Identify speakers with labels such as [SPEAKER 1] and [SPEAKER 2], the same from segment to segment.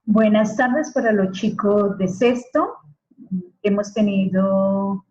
[SPEAKER 1] Buenas tardes para los chicos de sexto. Hemos tenido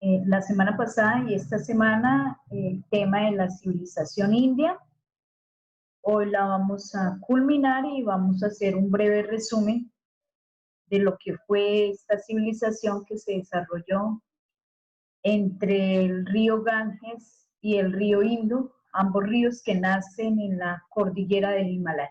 [SPEAKER 1] la semana pasada y esta semana el tema de la civilización india. Hoy la vamos a culminar y vamos a hacer un breve resumen de lo que fue esta civilización que se desarrolló entre el río Ganges y el río Indo, ambos ríos que nacen en la cordillera del Himalaya.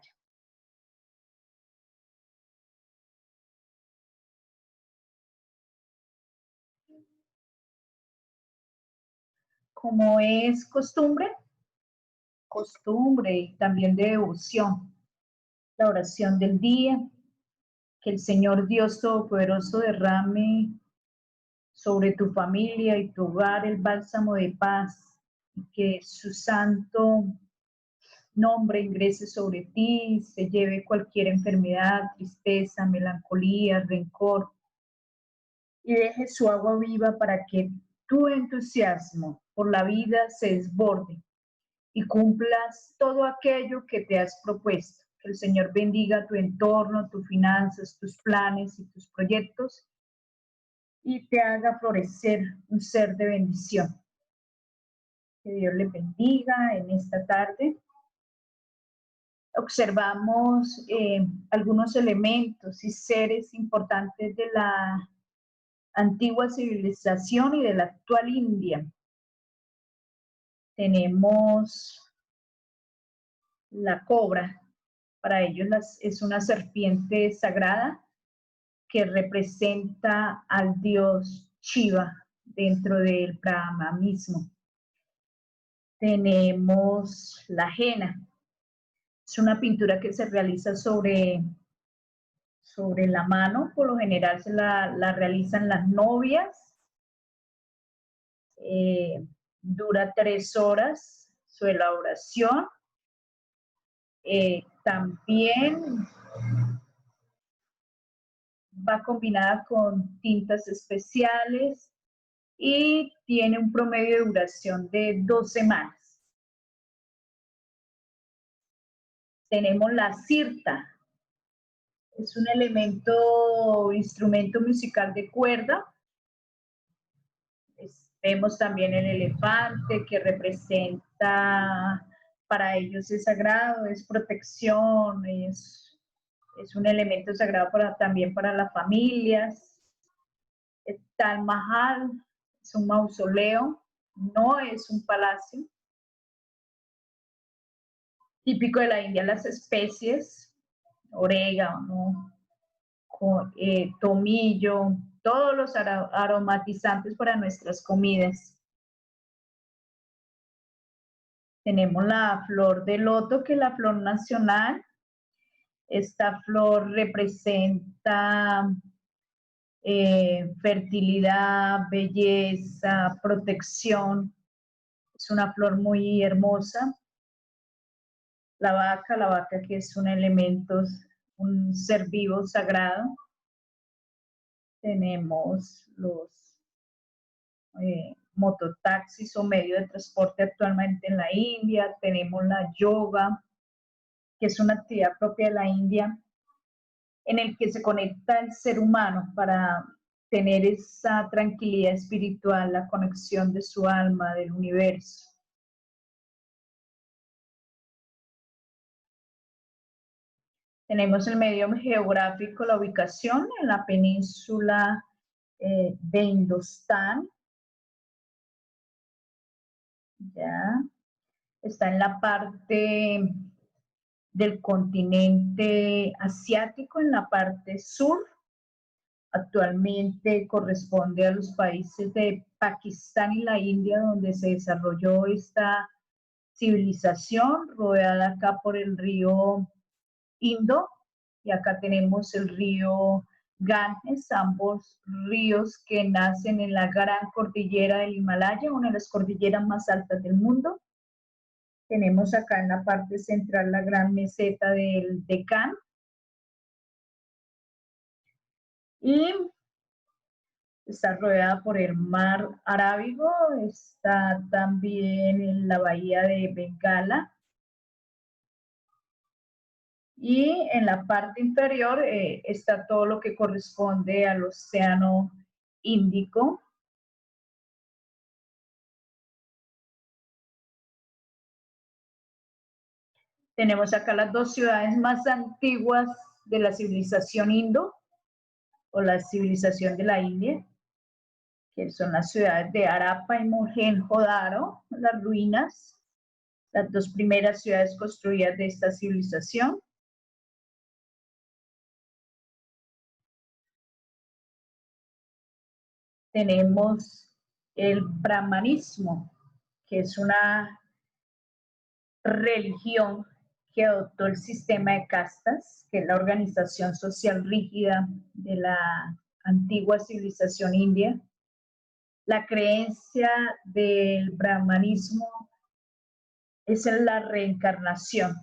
[SPEAKER 1] Como es costumbre y también de devoción, la oración del día, que el Señor Dios Todopoderoso derrame sobre tu familia y tu hogar el bálsamo de paz, y que su santo nombre ingrese sobre ti, se lleve cualquier enfermedad, tristeza, melancolía, rencor, y deje su agua viva para que tu entusiasmo por la vida se desborde y cumplas todo aquello que te has propuesto. Que el Señor bendiga tu entorno, tus finanzas, tus planes y tus proyectos y te haga florecer un ser de bendición. Que Dios le bendiga en esta tarde. Observamos algunos elementos y seres importantes de la antigua civilización y de la actual India. Tenemos la cobra. Para ellos es una serpiente sagrada que representa al dios Shiva dentro del brahmanismo. Tenemos la henna. Es una pintura que se realiza sobre la mano. Por lo general se la realizan las novias. Dura 3 horas su elaboración. También va combinada con tintas especiales y tiene un promedio de duración de 2 semanas. Tenemos la sirta. Es un instrumento musical de cuerda. Vemos también el elefante que representa, para ellos es sagrado, es protección, es un elemento sagrado también para las familias. El Taj Mahal es un mausoleo, no es un palacio. Típico de la India, las especies, orégano, tomillo, todos los aromatizantes para nuestras comidas. Tenemos la flor de loto, que es la flor nacional. Esta flor representa fertilidad, belleza, protección. Es una flor muy hermosa. La vaca que es un elemento, un ser vivo sagrado. Tenemos los mototaxis o medio de transporte actualmente en la India. Tenemos la yoga, que es una actividad propia de la India, en el que se conecta el ser humano para tener esa tranquilidad espiritual, la conexión de su alma, del universo. Tenemos el medio geográfico, la ubicación en la península de Indostán. Ya. Está en la parte del continente asiático, en la parte sur. Actualmente corresponde a los países de Pakistán y la India, donde se desarrolló esta civilización, rodeada acá por el río Indo, y acá tenemos el río Ganges, ambos ríos que nacen en la gran cordillera del Himalaya, una de las cordilleras más altas del mundo. Tenemos acá en la parte central la gran meseta del Deccan. Y está rodeada por el mar Arábigo, está también en la bahía de Bengala. Y en la parte inferior está todo lo que corresponde al Océano Índico. Tenemos acá las dos ciudades más antiguas de la civilización indo, o la civilización de la India, que son las ciudades de Harappa y Mohenjo-Daro, las ruinas, las dos primeras ciudades construidas de esta civilización. Tenemos el brahmanismo, que es una religión que adoptó el sistema de castas, que es la organización social rígida de la antigua civilización india. La creencia del brahmanismo es en la reencarnación.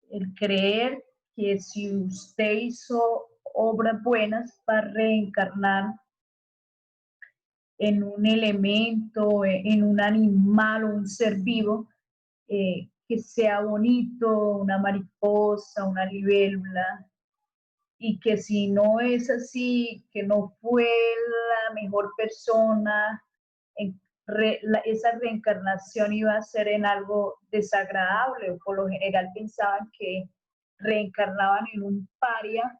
[SPEAKER 1] El creer que si usted hizo obras buenas va a reencarnar en un elemento, en un animal o un ser vivo que sea bonito, una mariposa, una libélula, y que si no es así, que no fue la mejor persona, esa reencarnación iba a ser en algo desagradable, o por lo general pensaban que reencarnaban en un paria,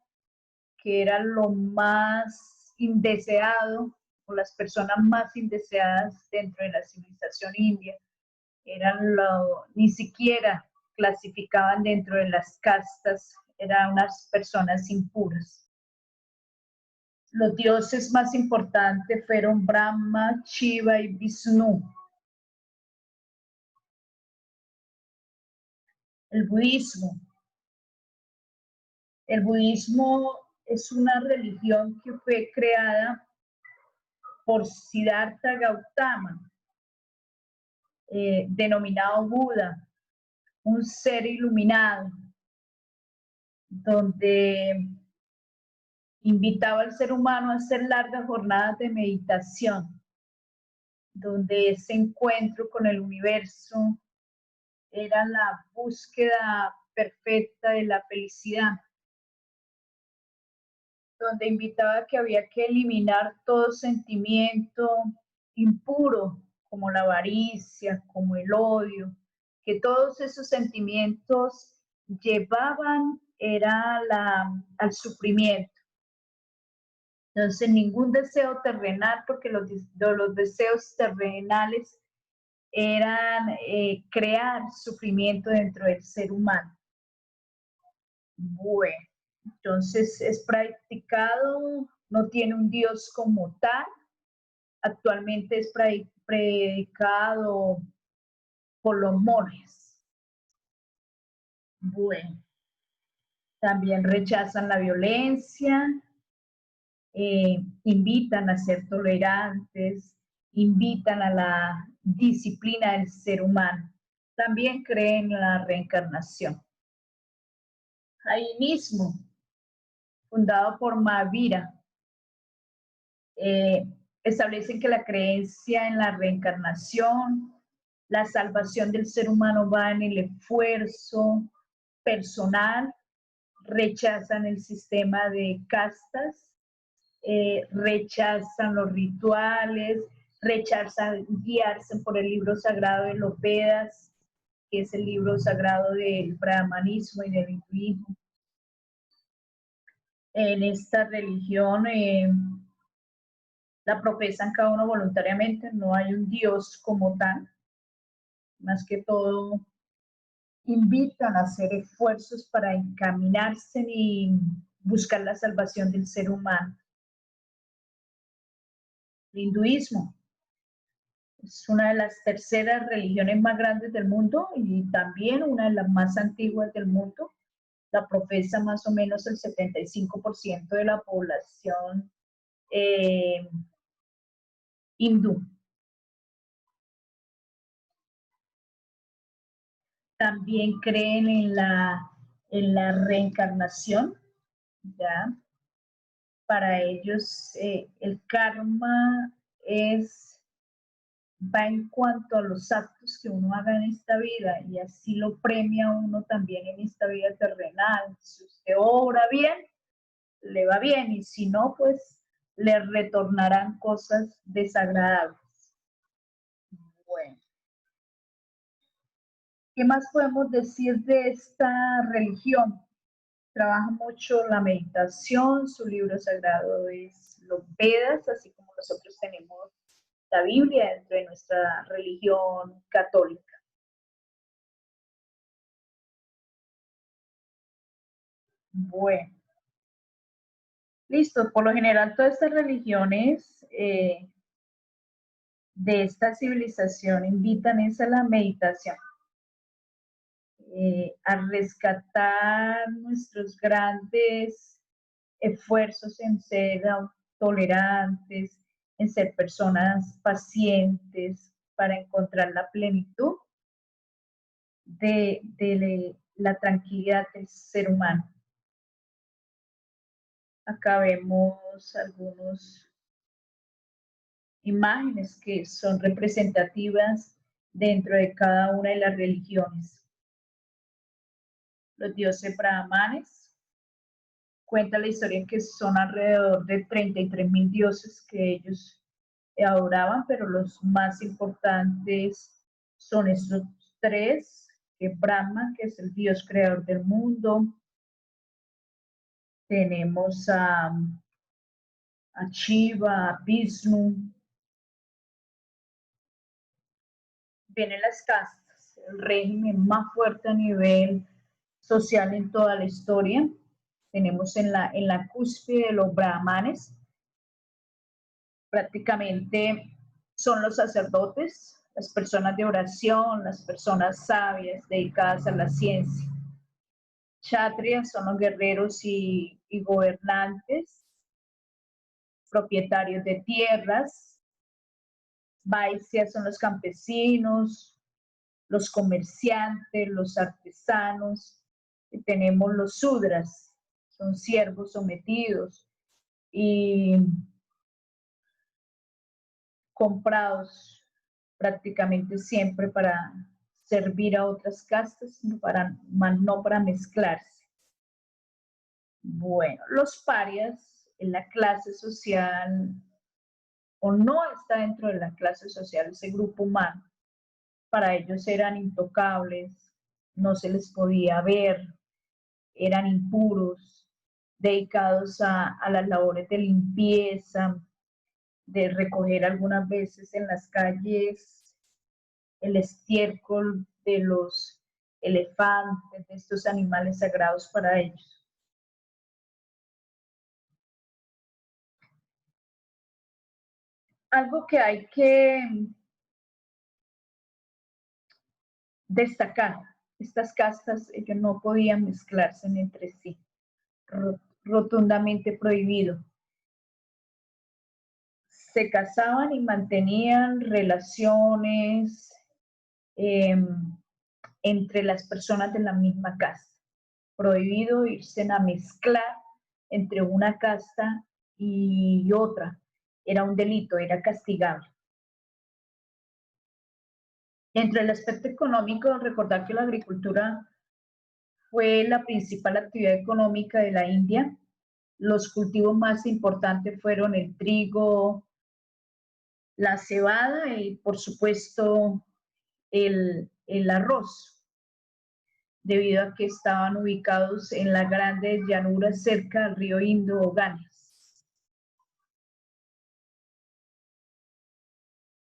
[SPEAKER 1] que era lo más indeseado, o las personas más indeseadas dentro de la civilización india. Ni siquiera clasificaban dentro de las castas, eran unas personas impuras. Los dioses más importantes fueron Brahma, Shiva y Vishnu. El budismo. El budismo es una religión que fue creada por Siddhartha Gautama, denominado Buda, un ser iluminado, donde invitaba al ser humano a hacer largas jornadas de meditación, donde ese encuentro con el universo era la búsqueda perfecta de la felicidad, donde invitaba que había que eliminar todo sentimiento impuro, como la avaricia, como el odio, que todos esos sentimientos llevaban al sufrimiento. Entonces, ningún deseo terrenal, porque los deseos terrenales eran crear sufrimiento dentro del ser humano. Bueno, entonces es practicado, no tiene un Dios como tal, actualmente es predicado por los monjes. Bueno, también rechazan la violencia, invitan a ser tolerantes, invitan a la disciplina del ser humano. También creen en la reencarnación. Jainismo, fundado por Mahavira, establecen que la creencia en la reencarnación, la salvación del ser humano va en el esfuerzo personal, rechazan el sistema de castas, rechazan los rituales, rechazan guiarse por el libro sagrado de los Vedas, que es el libro sagrado del brahmanismo y del hinduismo. En esta religión la profesan cada uno voluntariamente, no hay un Dios como tal, más que todo invitan a hacer esfuerzos para encaminarse y buscar la salvación del ser humano. El hinduismo es una de las terceras religiones más grandes del mundo y también una de las más antiguas del mundo. La profesa más o menos el 75% de la población hindú. También creen en la reencarnación, ¿ya? Para ellos el karma es va en cuanto a los actos que uno haga en esta vida y así lo premia uno también en esta vida terrenal. Si usted obra bien, le va bien y si no, pues le retornarán cosas desagradables. Bueno, ¿qué más podemos decir de esta religión? Trabaja mucho la meditación, su libro sagrado es los Vedas, así como nosotros tenemos la Biblia dentro de nuestra religión católica. Bueno, listo. Por lo general, todas estas religiones de esta civilización invitan es a la meditación, a rescatar nuestros grandes esfuerzos en ser tolerantes, en ser personas pacientes para encontrar la plenitud de la tranquilidad del ser humano. Acá vemos algunas imágenes que son representativas dentro de cada una de las religiones. Los dioses brahmanes, cuenta la historia en que son alrededor de 33.000 dioses que ellos adoraban, pero los más importantes son estos tres, que Brahma, que es el dios creador del mundo, tenemos a Shiva, a Vishnu, vienen las castas, el régimen más fuerte a nivel social en toda la historia. Tenemos en la cúspide de los brahmanes, prácticamente son los sacerdotes, las personas de oración, las personas sabias dedicadas a la ciencia. Kshatriyas son los guerreros y gobernantes, propietarios de tierras. Vaisyas son los campesinos, los comerciantes, los artesanos. Y tenemos los sudras, son siervos sometidos y comprados prácticamente siempre para servir a otras castas, no para mezclarse. Bueno, los parias en la clase social o no está dentro de la clase social, ese grupo humano, para ellos eran intocables, no se les podía ver, eran impuros, dedicados a las labores de limpieza, de recoger algunas veces en las calles el estiércol de los elefantes, de estos animales sagrados para ellos. Algo que hay que destacar, estas castas ellos no podían mezclarse entre sí, rotundamente prohibido. Se casaban y mantenían relaciones entre las personas de la misma casta. Prohibido irse a mezclar entre una casta y otra. Era un delito, era castigable. Dentro del aspecto económico, recordar que la agricultura fue la principal actividad económica de la India. Los cultivos más importantes fueron el trigo, la cebada y, por supuesto, el arroz, debido a que estaban ubicados en las grandes llanuras cerca del río Indo o Ganges.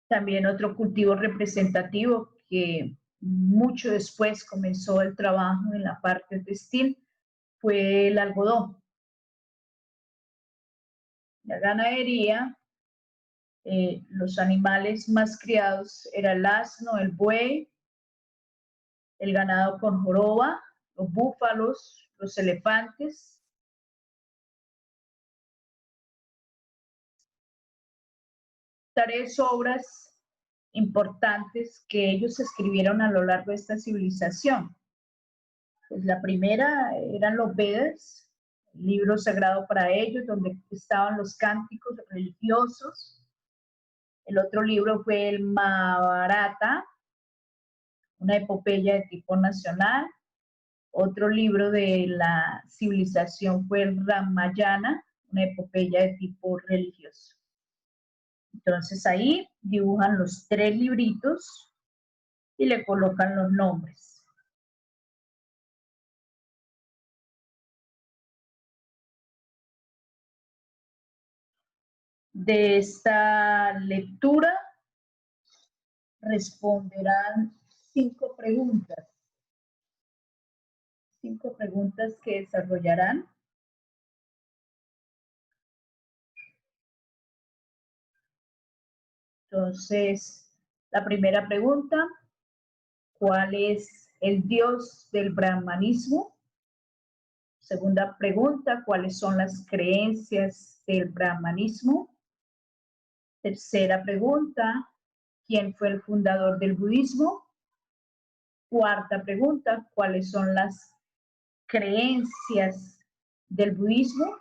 [SPEAKER 1] También otro cultivo representativo que mucho después comenzó el trabajo en la parte textil fue el algodón. La ganadería, los animales más criados eran el asno, el buey, el ganado con joroba, los búfalos, los elefantes. Tres obras importantes que ellos escribieron a lo largo de esta civilización. Pues la primera eran los Vedas, el libro sagrado para ellos, donde estaban los cánticos religiosos. El otro libro fue el Mahabharata, una epopeya de tipo nacional. Otro libro de la civilización fue el Ramayana, una epopeya de tipo religioso. Entonces ahí dibujan los 3 libritos y le colocan los nombres. De esta lectura responderán 5 preguntas. 5 preguntas que desarrollarán. Entonces, la primera pregunta, ¿cuál es el dios del brahmanismo? Segunda pregunta, ¿cuáles son las creencias del brahmanismo? Tercera pregunta, ¿quién fue el fundador del budismo? Cuarta pregunta, ¿cuáles son las creencias del budismo?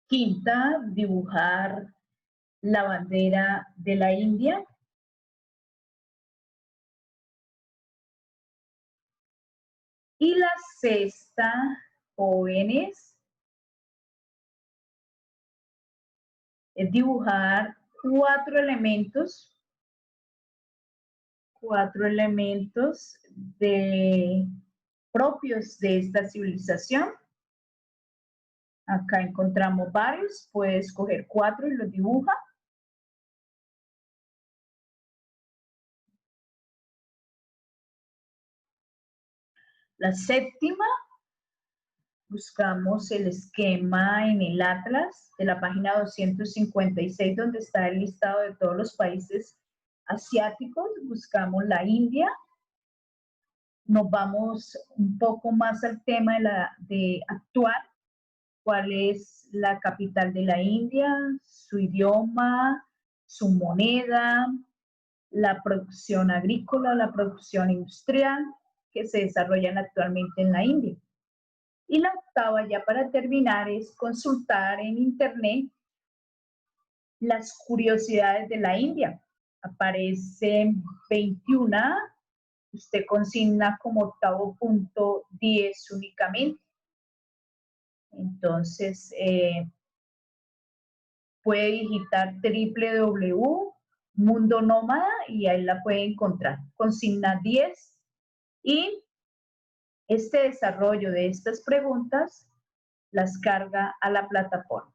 [SPEAKER 1] Quinta, dibujar la bandera de la India. Y la sexta, jóvenes, es dibujar 4 elementos propios de esta civilización. Acá encontramos varios, puedes escoger 4 y los dibuja. La séptima, buscamos el esquema en el Atlas de la página 256, donde está el listado de todos los países asiáticos. Buscamos la India. Nos vamos un poco más al tema de actuar. ¿Cuál es la capital de la India? Su idioma, su moneda, la producción agrícola, la producción industrial que se desarrollan actualmente en la India. Y la octava, ya para terminar, es consultar en internet las curiosidades de la India. Aparecen 21, usted consigna como octavo punto 10 únicamente. Entonces, puede digitar www.mundonómada y ahí la puede encontrar. Consigna 10 y este desarrollo de estas preguntas las carga a la plataforma.